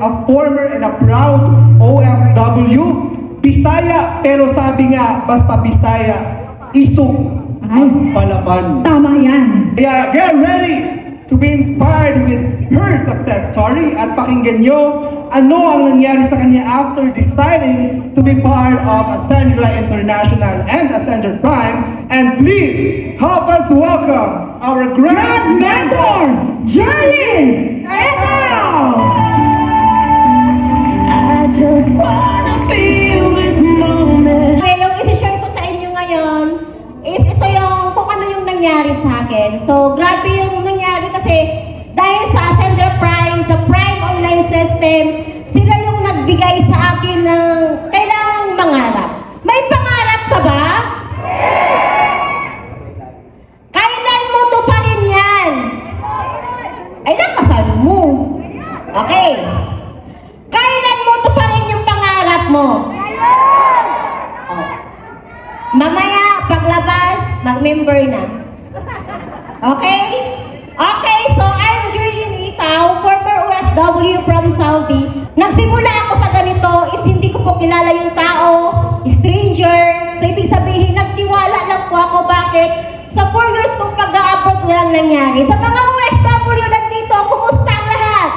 a former and a proud OFW, Bisaya, pero sabi nga, basta Bisaya, isog ang palaban. Tama yan. Kaya get ready to be inspired with her success story at pakinggan nyo ano ang nangyari sa kanya after deciding to be part of Ascendra International and Ascendra Prime. And please help us welcome our grand mentor, Jerlyn Ethel! I just wanna feel this moment. Okay, yung isi-share ko sa inyo ngayon is ito yung kung ano yung nangyari sa akin. So, grabe yung nangyari kasi dahil sa Ascendra Prime, sa Prime Online System, sila yung nagbigay sa akin ng kailangang mangarap. May pangarap ka ba? Kailan mo tuparin yan? Ay, nakasal mo. Okay. Kailan mo tuparin yung pangarap mo? Oh. Mamaya, paglabas, mag-member na. Okay? Okay, so I'm Jerlyn Ethel, former OFW from Saudi. Nagsimula ako sa ganito is hindi ko po kilala yung tao, stranger. So ibig sabihin, nagtiwala lang po ako. Bakit? Sa 4 years kong pag-a-abroad walang nangyari. Sa mga OFW nandito, kumusta ang lahat?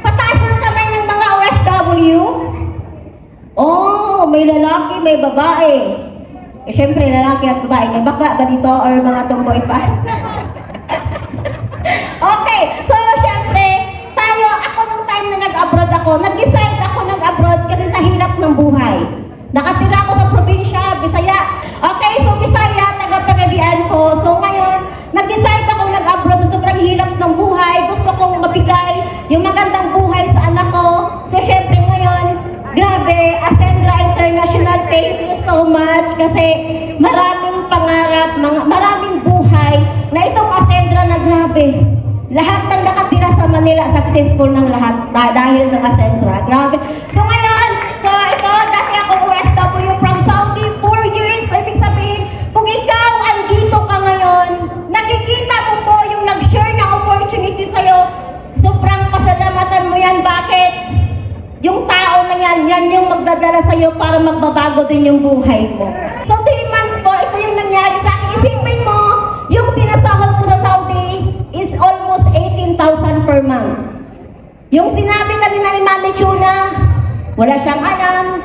Pataas ng kamay ng mga OFW? Oh, may lalaki, may babae. Eh, syempre, lalaki at babae. May bakla ba dito or mga tomboy pa? Okay, so syempre, ako nung time na nag-abroad ako, nag-decide ako nag-abroad kasi sa hirap ng buhay. Nakatira ako sa probinsya, Bisaya. Okay, so Bisaya, taga-pagadian ko. So ngayon, nag-decide ako nag-abroad sa sobrang hirap ng buhay. Gusto kong mabigay yung magandang buhay sa anak ko. So syempre ngayon, grabe, Ascendra International, thank you so much kasi maraming pangarap, maraming buhay na itong Ascendra na grabe. Lahat ng nakatira sa Manila, successful ng lahat dahil ng Ascendra. Grabe. So ngayon, ito, dati ako OFW from Saudi, 4 years. So ibig sabihin, kung ikaw andito ka ngayon, nakikita mo po yung nag-share na opportunity sa'yo, sobrang pasalamatan mo yan. Bakit? Yung tao na yan yung magdadala sa'yo para magbabago din yung buhay mo. So 3 months po, ito yung nangyari sa akin. Isipin mo, yung sinasahod ko sa Saudi is almost 18,000 per month. Yung sinabi kanina ni Mami Chuna, wala siyang alam,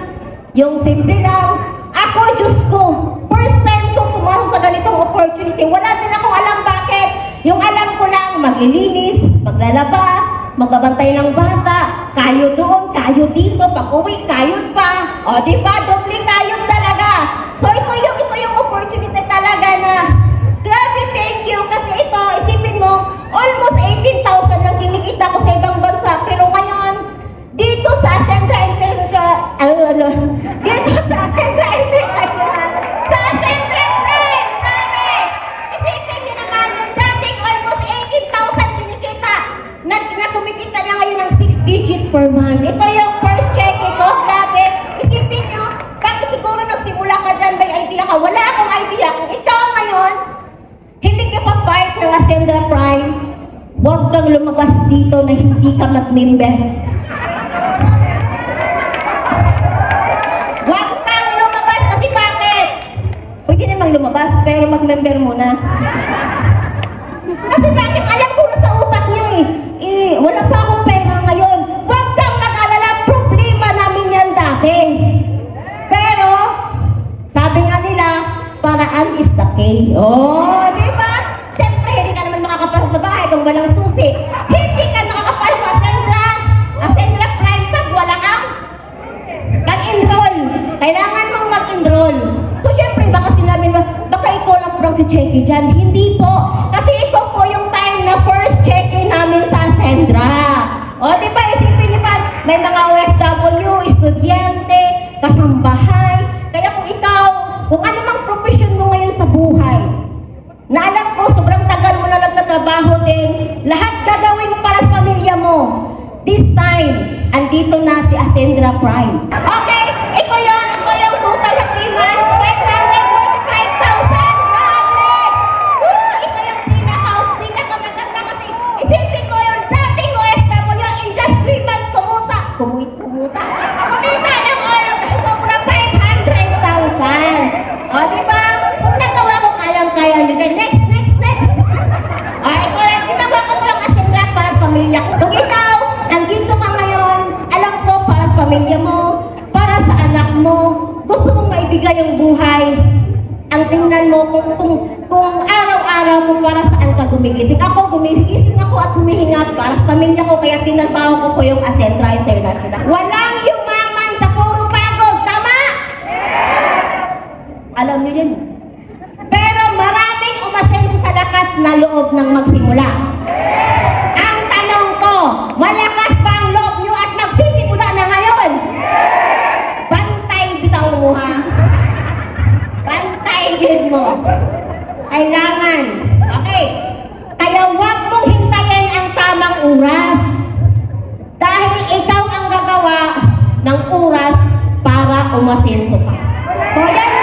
yung simple lang. Ako, Diyos ko, first time kong pumasok sa ganitong opportunity. Wala din akong alam bakit. Yung alam ko lang, maglilinis, maglalaba, magbabantay ng bata, kayo doon, kayo dito, pag-uwi, kayo pa. O, diba? Doble kayo talaga. So, ito yung opportunity talaga na, grabe, thank you. Kasi ito, isipin mo, almost 18,000 lang kinikita ko sa ibang bansa. Pero ngayon, dito sa Ascendra International, dito sa Ascendra International, sa Ascendra Prime, grabe! Isipin nyo naman, yung dating almost 18,000 kinikita, na kumikita na ngayon ng 6 digit per month. Ito yung first check ko, grabe. Isipin nyo, bakit siguro nagsimula ka dyan, may idea ka? Wala akong idea. Kung ikaw ngayon, hindi ka pa part ng Ascendra Prime, huwag kang lumabas dito na hindi ka mag-member. Huwag kang lumabas kasi bakit? Pwede namang lumabas pero mag-member muna. Kasi bakit? Alam ko na sa utak niyo wala pa akong pera ngayon. Huwag kang mag-alala, problema namin yan dati. Pero, sabi nga nila, paraan is the key. Oh, di ba? Siyempre, hindi ka naman makakapasok sa bahay kung walang susi. Hindi ka makakapasok sa Ascendra Prime pag wala kang mag-enroll. Kailangan mong mag-enroll. So, siyempre, baka sinabi mo, baka ikaw lang parang si Checky dyan. Hindi po. Kasi ito po yung time na first Checky namin sa Ascendra. O, di ba? Isipin niyo ba, may mga OFW, estudyante, kasambahay. Kaya kung ikaw, kung ano mang profession mo ngayon sa buhay, na alam ko, sobrang tagal mo na nagtatrabaho din, lahat gagawin mo para sa pamilya mo. This time, andito na si Ascendra Prime. Okay, ito yung total sa 3 months, 545,000. Ito yung pinakamaganda kasi isipin ko yung dating OFW in just 3 months pamilya mo, para sa anak mo, gusto mong maibigay ang buhay. Ang tingnan mo kung araw-araw kung para saan ka gumigising. Ako, gumigising ako at humihinga para sa pamilya ko, kaya tinarbaho ko yung Asentra International. Walang yumaman sa puro pagod, tama? Alam niyo yun. Pero maraming umasenso sa lakas na loob ng magsimula. Ang tanong ko, malakas ba ang loob niyo at magsisimula na ngayon? Bantay bitaw mo ha. Bantay yun mo. Kailangan. Okay. Kaya huwag mong hintayin ang tamang oras. Dahil ikaw ang gagawa ng oras para umasenso ka. So yan